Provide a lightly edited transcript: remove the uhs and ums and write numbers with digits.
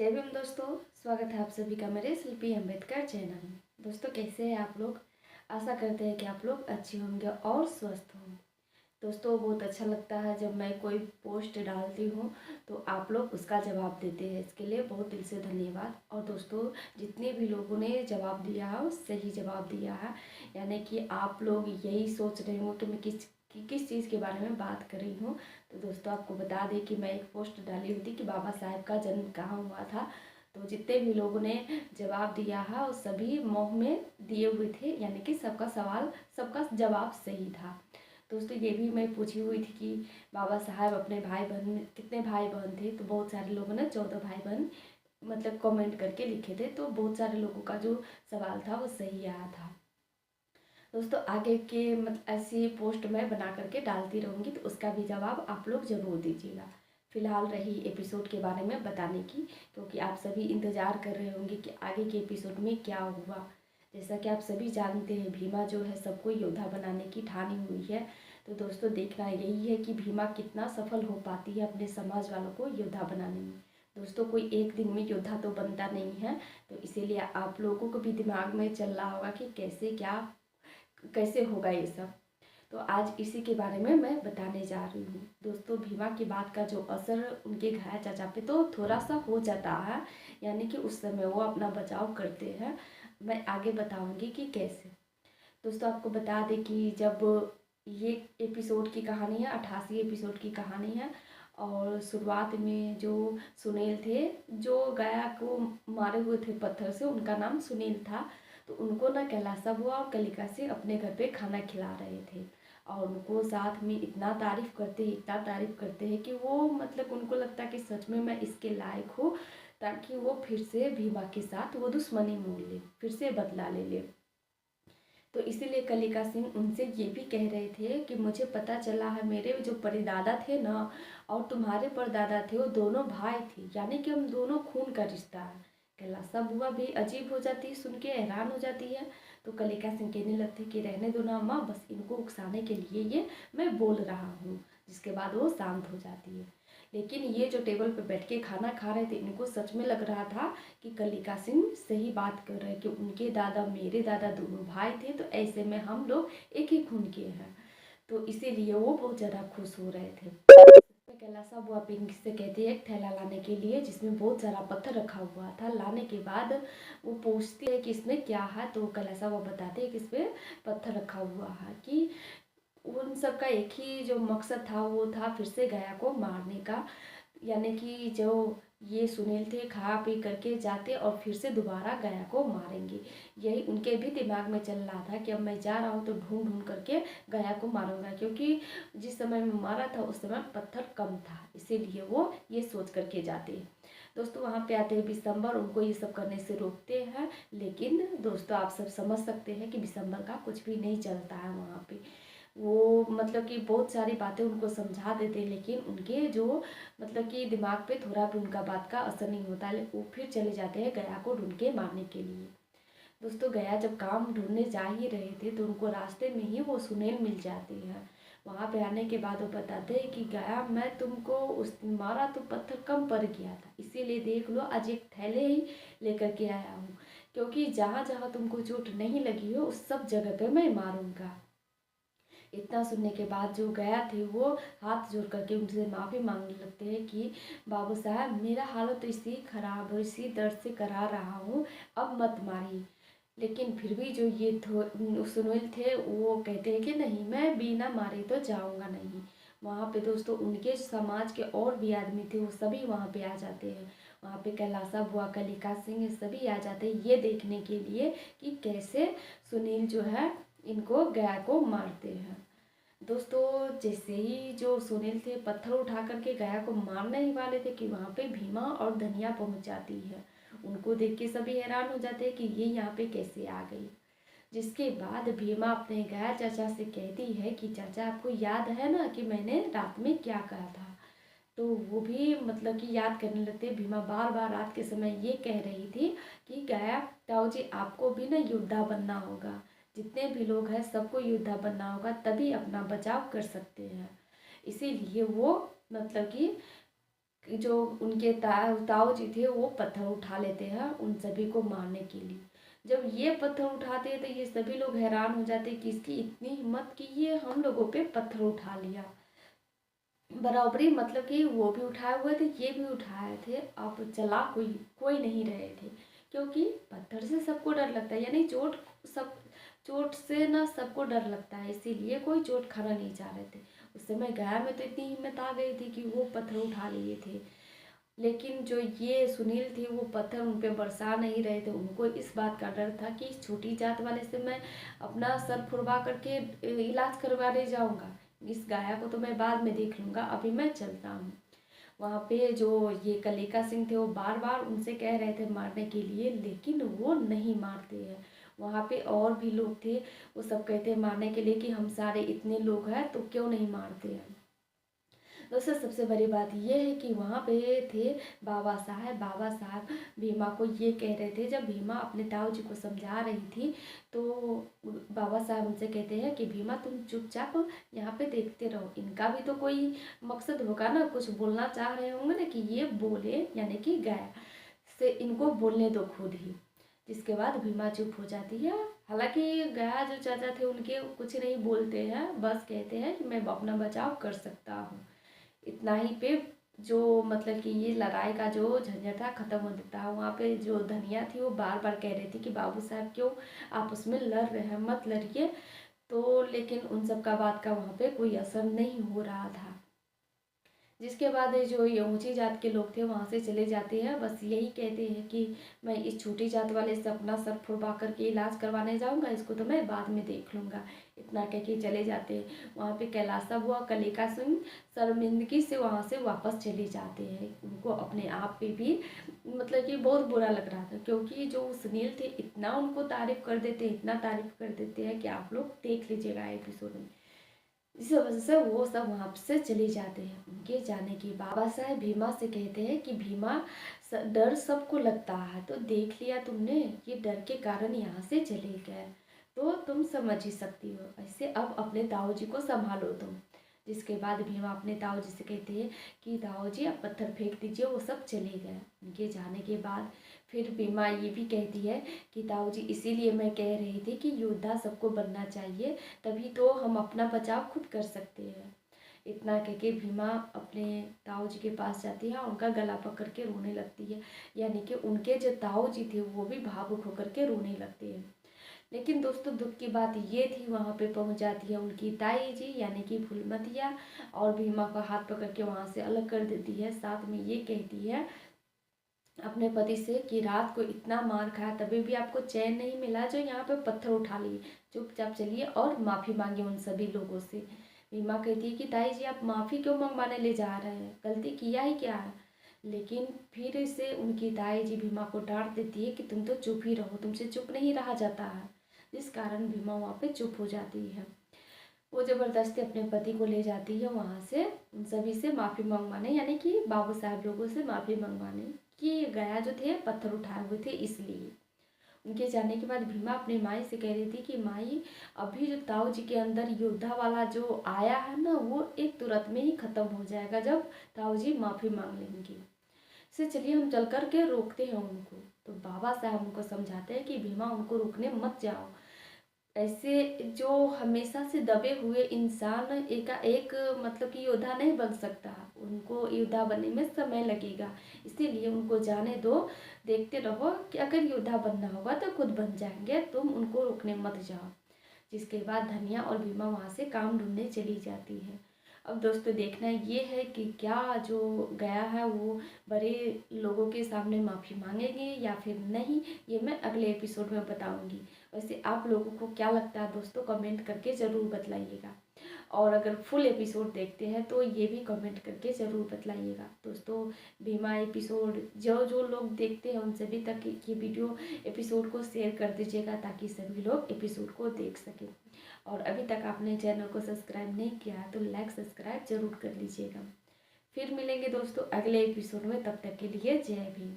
जय भीम दोस्तों। स्वागत है आप सभी का मेरे शिल्पी अम्बेडकर चैनल में। दोस्तों कैसे हैं आप लोग। आशा करते हैं कि आप लोग अच्छे होंगे और स्वस्थ होंगे। दोस्तों बहुत अच्छा लगता है जब मैं कोई पोस्ट डालती हूँ तो आप लोग उसका जवाब देते हैं, इसके लिए बहुत दिल से धन्यवाद। और दोस्तों जितने भी लोगों ने जवाब दिया है वो सही जवाब दिया है, यानी कि आप लोग यही सोच रहे हो कि मैं किस चीज़ के बारे में बात कर रही हूँ। तो दोस्तों आपको बता दें कि मैं एक पोस्ट डाली हुई थी कि बाबा साहेब का जन्म कहाँ हुआ था। तो जितने भी लोगों ने जवाब दिया है वो सभी मऊ में दिए हुए थे, यानी कि सबका जवाब सही था। दोस्तों ये भी मैं पूछी हुई थी कि बाबा साहब अपने भाई बहन कितने भाई बहन थे, तो बहुत सारे लोगों ने 14 भाई बहन मतलब कमेंट करके लिखे थे। तो बहुत सारे लोगों का जो सवाल था वो सही आया था। दोस्तों आगे के मतलब ऐसी पोस्ट मैं बना करके डालती रहूँगी, तो उसका भी जवाब आप लोग ज़रूर दीजिएगा। फिलहाल रही एपिसोड के बारे में बताने की, क्योंकि आप सभी इंतज़ार कर रहे होंगे कि आगे के एपिसोड में क्या हुआ। जैसा कि आप सभी जानते हैं भीमा जो है सबको योद्धा बनाने की ठानी हुई है। तो दोस्तों देखना यही है कि भीमा कितना सफल हो पाती है अपने समाज वालों को योद्धा बनाने में। दोस्तों कोई एक दिन में योद्धा तो बनता नहीं है, तो इसीलिए आप लोगों को भी दिमाग में चल रहा होगा कि कैसे होगा ये सब। तो आज इसी के बारे में मैं बताने जा रही हूँ। दोस्तों भीमा की बात का जो असर उनके घायल चाचा पे तो थोड़ा सा हो जाता है, यानी कि उस समय वो अपना बचाव करते हैं। मैं आगे बताऊंगी कि कैसे। दोस्तों आपको बता दें कि जब ये एपिसोड की कहानी है 88 एपिसोड की कहानी है। और शुरुआत में जो सुनील थे जो गया को मारे हुए थे पत्थर से, उनका नाम सुनील था। तो उनको ना कैलासा बुआ और कलिका से अपने घर पे खाना खिला रहे थे। और उनको साथ में इतना तारीफ करते हैं कि वो मतलब उनको लगता है कि सच में मैं इसके लायक हूँ, ताकि वो फिर से भीमा के साथ वो दुश्मनी मोल ले, फिर से बदला ले। तो इसीलिए कलिका सिंह उनसे ये भी कह रहे थे कि मुझे पता चला है मेरे जो परदादा थे ना और तुम्हारे परदादा थे वो दोनों भाई थे, यानी कि हम दोनों खून का रिश्ता है। कैलासा बुआ भी अजीब हो जाती है, सुन के हैरान हो जाती है। तो कलिका सिंह कहने लगते कि रहने दो ना अम्मा, बस इनको उकसाने के लिए ये मैं बोल रहा हूँ। जिसके बाद वो शांत हो जाती है। लेकिन ये जो टेबल पर बैठ के खाना खा रहे थे इनको सच में लग रहा था कि कलिका सिंह सही बात कर रहे हैं कि उनके दादा मेरे दादा दोनों भाई थे, तो ऐसे में हम लोग एक ही खून के हैं। तो इसीलिए वो बहुत ज़्यादा खुश हो रहे थे। कैलासा बुआ पिंकी से कहती है एक थैला लाने के लिए जिसमें बहुत सारा पत्थर रखा हुआ था। लाने के बाद वो पूछती है कि इसमें क्या है, तो कैलासा बुआ बताते हैं कि इसमें पत्थर रखा हुआ है कि उन सब का एक ही जो मकसद था वो था फिर से गया को मारने का। यानी कि जो ये सुनील थे खा पी करके जाते और फिर से दोबारा गया को मारेंगे। यही उनके भी दिमाग में चल रहा था कि अब मैं जा रहा हूँ तो ढूंढ ढूंढ करके गया को मारूंगा, क्योंकि जिस समय में मारा था उस समय पत्थर कम था, इसीलिए वो ये सोच करके जाते हैं। दोस्तों वहाँ पे आते हैं बिशंबर, उनको ये सब करने से रोकते हैं। लेकिन दोस्तों आप सब समझ सकते हैं कि बिशंबर का कुछ भी नहीं चलता है वहाँ पे। वो मतलब कि बहुत सारी बातें उनको समझा देते, लेकिन उनके जो मतलब कि दिमाग पे थोड़ा भी उनका बात का असर नहीं होता है। वो फिर चले जाते हैं गया को ढूंढ के मारने के लिए। दोस्तों गया जब काम ढूंढने जा ही रहे थे तो उनको रास्ते में ही वो सुनील मिल जाते हैं। वहाँ पे आने के बाद वो बताते हैं कि गया मैं तुमको उस दिन मारा तो पत्थर कम पड़ गया था, इसीलिए देख लो आज एक थैले ही लेकर के आया हूँ, क्योंकि जहाँ जहाँ तुमको चोट नहीं लगी हो उस सब जगह पे मैं मारूंगा। इतना सुनने के बाद जो गया थे वो हाथ जोड़ करके उनसे माफ़ी मांगने लगते हैं कि बाबू साहब मेरा हालत तो इसी खराब है, इसी दर्द से करा रहा हूँ, अब मत मारिए। लेकिन फिर भी जो ये सुनील थे वो कहते हैं कि नहीं मैं बिना मारे तो जाऊँगा नहीं। वहाँ पे दोस्तों उनके समाज के और भी आदमी थे वो सभी वहाँ पे आ जाते हैं। वहाँ पे कैलासा बुआ कलिका सिंह सभी आ जाते हैं ये देखने के लिए कि कैसे सुनील जो है इनको गया को मारते हैं। दोस्तों जैसे ही जो सुनील थे पत्थर उठा करके गया को मारने ही वाले थे कि वहाँ पे भीमा और धनिया पहुँच जाती है। उनको देख के सभी हैरान हो जाते हैं कि ये यहाँ पे कैसे आ गई। जिसके बाद भीमा अपने गया चाचा से कहती है कि चाचा आपको याद है ना कि मैंने रात में क्या कहा था। तो वो भी मतलब कि याद करने लगते। भीमा बार बार रात के समय ये कह रही थी कि गया ताऊ जी आपको भी ना योद्धा बनना होगा, जितने भी लोग हैं सबको योद्धा बनना होगा, तभी अपना बचाव कर सकते हैं। इसीलिए वो मतलब कि जो उनके ताऊ जी थे वो पत्थर उठा लेते हैं उन सभी को मारने के लिए। जब ये पत्थर उठाते हैं तो ये सभी लोग हैरान हो जाते हैं कि इसकी इतनी हिम्मत कि ये हम लोगों पे पत्थर उठा लिया। बराबरी मतलब कि वो भी उठाए हुए थे, ये भी उठाए थे, अब चला कोई कोई नहीं रहे थे, क्योंकि पत्थर से सबको डर लगता है, यानी सब चोट से ना सबको डर लगता है, इसीलिए कोई चोट खाना नहीं चाह रहे थे। उस समय गाय में तो इतनी हिम्मत आ गई थी कि वो पत्थर उठा लिए थे। लेकिन जो ये सुनील थे वो पत्थर उन पे बरसा नहीं रहे थे। उनको इस बात का डर था कि इस छोटी जात वाले से मैं अपना सर फुड़वा करके इलाज करवाने जाऊंगा, इस गाया को तो मैं बाद में देख लूँगा, अभी मैं चलता हूँ। वहाँ पे जो ये कलिका सिंह थे वो बार बार उनसे कह रहे थे मारने के लिए, लेकिन वो नहीं मारते हैं। वहाँ पे और भी लोग थे, वो सब कहते हैं मारने के लिए कि हम सारे इतने लोग हैं तो क्यों नहीं मारते हैं। दोस्तों सबसे बड़ी बात ये है कि वहाँ पे थे बाबा साहब भीमा को ये कह रहे थे, जब भीमा अपने ताऊ जी को समझा रही थी तो बाबा साहब उनसे कहते हैं कि भीमा तुम चुपचाप यहाँ पे देखते रहो, इनका भी तो कोई मकसद होगा ना, कुछ बोलना चाह रहे होंगे ना कि ये बोले, यानी कि गाया से इनको बोलने दो खुद ही। जिसके बाद भीमा चुप हो जाती है। हालांकि गया जो चाचा थे उनके कुछ नहीं बोलते हैं, बस कहते हैं कि मैं अपना बचाव कर सकता हूँ, इतना ही पे जो मतलब कि ये लड़ाई का जो झंझट था ख़त्म हो जाता है। वहाँ पे जो धनिया थी वो बार बार कह रही थी कि बाबू साहब क्यों आपस में लड़ रहे हैं, मत लड़िए, तो लेकिन उन सब का बात का वहाँ पे कोई असर नहीं हो रहा था। जिसके बाद जो ये ऊंची जात के लोग थे वहाँ से चले जाते हैं, बस यही कहते हैं कि मैं इस छोटी जात वाले से अपना सर फुड़वा करके इलाज करवाने जाऊंगा, इसको तो मैं बाद में देख लूँगा, इतना कह के चले जाते हैं। वहाँ पे कैलासा बुआ कलिका सिंह शर्मिंदगी से वहाँ से वापस चले जाते हैं। उनको अपने आप पे भी मतलब कि बहुत बुरा लग रहा था, क्योंकि जो सुनील थे इतना उनको तारीफ़ कर देते हैं, इतना तारीफ़ कर देते हैं कि आप लोग देख लीजिएगा एपिसोड में। इस वजह से वो सब वहाँ से चले जाते हैं। उनके जाने के बाबा साहब भीमा से कहते हैं कि भीमा डर सबको लगता है, तो देख लिया तुमने, ये डर के कारण यहाँ से चले गए, तो तुम समझ ही सकती हो, ऐसे अब अपने ताऊ जी को संभालो तुम। जिसके बाद भीमा अपने ताऊ जी से कहते हैं कि ताऊ जी अब पत्थर फेंक दीजिए, वो सब चले गए। उनके जाने के बाद फिर भीमा ये भी कहती है कि ताऊ जी इसीलिए मैं कह रही थी कि योद्धा सबको बनना चाहिए, तभी तो हम अपना बचाव खुद कर सकते हैं। इतना कह के भीमा अपने ताऊ जी के पास जाती है, उनका गला पकड़ के रोने लगती है, यानी कि उनके जो ताऊ जी थे वो भी भावुक होकर के रोने लगते हैं। लेकिन दोस्तों दुख की बात ये थी, वहाँ पे पहुँच जाती है उनकी ताई जी यानी कि फूलमतिया, और भीमा का हाथ पकड़ के वहाँ से अलग कर देती है। साथ में ये कहती है अपने पति से कि रात को इतना मार खाया तभी भी आपको चैन नहीं मिला, जो यहाँ पे पत्थर उठा लिए, चुपचाप चलिए और माफ़ी मांगिए उन सभी लोगों से। भीमा कहती है कि ताई जी आप माफ़ी क्यों मंगवाने ले जा रहे हैं, गलती किया ही क्या है। लेकिन फिर से उनकी ताई जी भीमा को डांट देती है कि तुम तो चुप ही रहो, तुमसे चुप नहीं रहा जाता है, जिस कारण भीमा वहाँ पे चुप हो जाती है। वो ज़बरदस्ती अपने पति को ले जाती है वहाँ से उन सभी से माफ़ी मंगवाने, यानी कि बाबू साहब लोगों से माफ़ी मंगवाने कि गया जो थे पत्थर उठाए हुए थे इसलिए। उनके जाने के बाद भीमा अपनी माई से कह रही थी कि माई अभी जो ताऊ जी के अंदर योद्धा वाला जो आया है ना, वो एक तुरंत में ही ख़त्म हो जाएगा जब ताऊ जी माफ़ी मांग लेंगे। से चलिए हम चल कर के रोकते हैं उनको। तो बाबा साहब उनको समझाते हैं कि भीमा उनको रोकने मत जाओ, ऐसे जो हमेशा से दबे हुए इंसान एकाएक मतलब कि योद्धा नहीं बन सकता, उनको योद्धा बनने में समय लगेगा, इसीलिए उनको जाने दो, देखते रहो कि अगर योद्धा बनना होगा तो खुद बन जाएंगे, तुम उनको रोकने मत जाओ। जिसके बाद धनिया और भीमा वहाँ से काम ढूंढने चली जाती है। अब दोस्तों देखना ये है कि क्या जो गया है वो बड़े लोगों के सामने माफ़ी मांगेंगे या फिर नहीं, ये मैं अगले एपिसोड में बताऊंगी। वैसे आप लोगों को क्या लगता है दोस्तों, कमेंट करके ज़रूर बतलाइएगा, और अगर फुल एपिसोड देखते हैं तो ये भी कमेंट करके ज़रूर बतलाइएगा। दोस्तों भीमा एपिसोड जो जो लोग देखते हैं उन सभी तक ये वीडियो एपिसोड को शेयर कर दीजिएगा, ताकि सभी लोग एपिसोड को देख सकें। और अभी तक आपने चैनल को सब्सक्राइब नहीं किया है तो लाइक सब्सक्राइब जरूर कर लीजिएगा। फिर मिलेंगे दोस्तों अगले एपिसोड में, तब तक के लिए जय भीम।